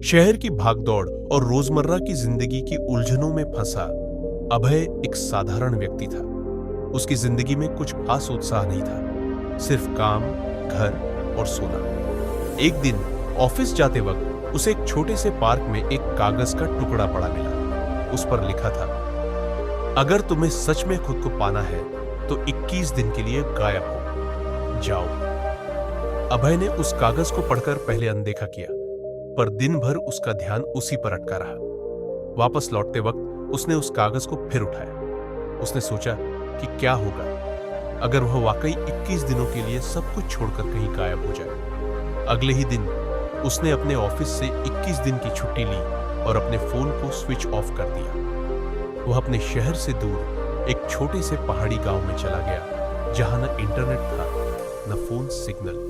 शहर की भागदौड़ और रोजमर्रा की जिंदगी की उलझनों में फंसा अभय एक साधारण व्यक्ति था। उसकी जिंदगी में कुछ खास उत्साह नहीं था, सिर्फ काम, घर और सोना। एक दिन ऑफिस जाते वक्त उसे एक छोटे से पार्क में एक कागज का टुकड़ा पड़ा मिला। उस पर लिखा था, अगर तुम्हें सच में खुद को पाना है तो 21 दिन के लिए गायब हो जाओ। अभय ने उस कागज को पढ़कर पहले अनदेखा किया, पर दिन भर उसका ध्यान उसी पर अटका रहा। वापस लौटते वक्त उसने उस कागज को फिर उठाया। उसने सोचा कि क्या होगा अगर वह वाकई 21 दिनों के लिए सब कुछ छोड़कर कहीं गायब हो जाए। अगले ही दिन उसने अपने ऑफिस से 21 दिन की छुट्टी ली और अपने फोन को स्विच ऑफ कर दिया। वह अपने शहर से दूर एक छोटे से पहाड़ी गांव में चला गया, जहां न इंटरनेट था न फोन सिग्नल।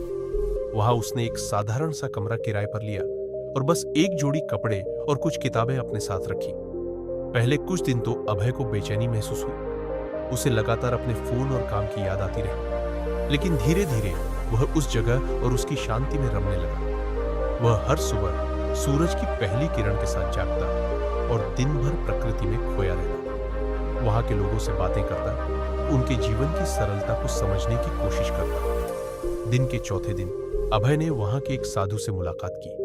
वहां उसने एक साधारण सा कमरा किराए पर लिया और बस एक जोड़ी कपड़े और कुछ किताबें अपने साथ रखी। पहले कुछ दिन तो अभय को बेचैनी महसूस हुई। उसे लगातार अपने फोन और काम की याद आती रही, लेकिन धीरे धीरे वह उस जगह और उसकी शांति में रमने लगा। वह हर सुबह सूरज की पहली किरण के साथ जागता और दिन भर प्रकृति में खोया रहता। वहां के लोगों से बातें करता, उनके जीवन की सरलता को समझने की कोशिश करता। दिन के चौथे दिन अभय ने वहां के एक साधु से मुलाकात की।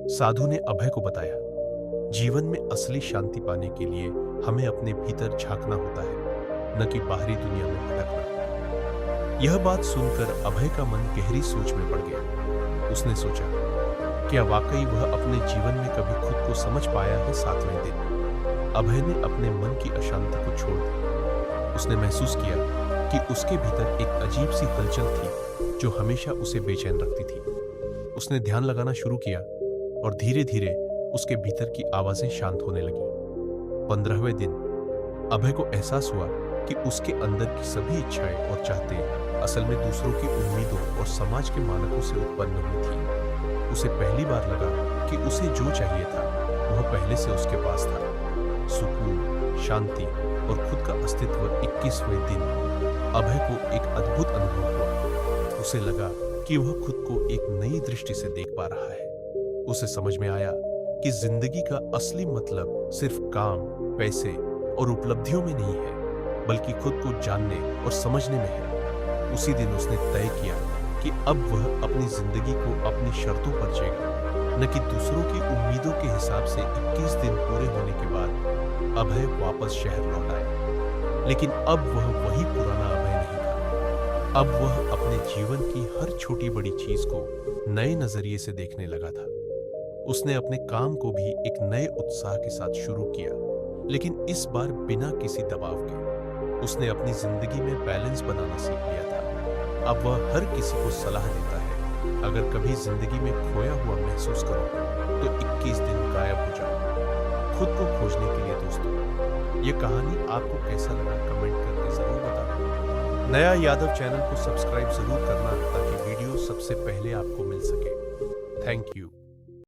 साधु ने अभय को बताया, जीवन में असली शांति पाने के लिए हमें अपने भीतर झांकना होता है, न कि बाहरी दुनिया में भटकना। यह बात सुनकर अभय का मन गहरी सोच में पड़ गया। उसने सोचा, क्या वाकई वह अपने जीवन में कभी खुद को समझ पाया है? 7वें दिन अभय ने अपने मन की अशांति को छोड़ दिया। उसने महसूस किया कि उसके भीतर एक अजीब सी हलचल थी जो हमेशा उसे बेचैन रखती थी। उसने ध्यान लगाना शुरू किया और धीरे धीरे उसके भीतर की आवाजें शांत होने लगी। 15वें दिन अभय को एहसास हुआ कि उसके अंदर की सभी इच्छाएं और चाहते असल में दूसरों की उम्मीदों और समाज के मानकों से उत्पन्न हुई थी। उसे पहली बार लगा कि उसे जो चाहिए था वह पहले से उसके पास था, सुकून, शांति और खुद का अस्तित्व। 21वें दिन अभय को एक अद्भुत अनुभव हुआ। उसे लगा कि वह खुद को एक नई दृष्टि से देख पा रहा है। उसे समझ में आया कि जिंदगी का असली मतलब सिर्फ काम, पैसे और उपलब्धियों में नहीं है, बल्कि खुद को जानने और समझने में है। उसी दिन उसने तय किया कि अब वह अपनी जिंदगी को अपनी शर्तों पर जिएगा, न कि दूसरों की उम्मीदों के हिसाब से। 21 दिन पूरे होने के बाद अभय वापस शहर लौट आया, लेकिन अब वह वही पुराना अभय नहीं था। अब वह अपने जीवन की हर छोटी बड़ी चीज को नए नजरिए से देखने लगा था। उसने अपने काम को भी एक नए उत्साह के साथ शुरू किया, लेकिन इस बार बिना किसी दबाव के। उसने अपनी जिंदगी में बैलेंस बनाना सीख लिया था। अब वह हर किसी को सलाह देता है, अगर कभी जिंदगी में खोया हुआ महसूस करो तो 21 दिन गायब हो जाओ। खुद को खोजने के लिए दोस्तों, ये कहानी आपको कैसा लगा कमेंट करके जरूर बताना। नया यादव चैनल को सब्सक्राइब जरूर करना ताकि वीडियो सबसे पहले आपको मिल सके। Thank you.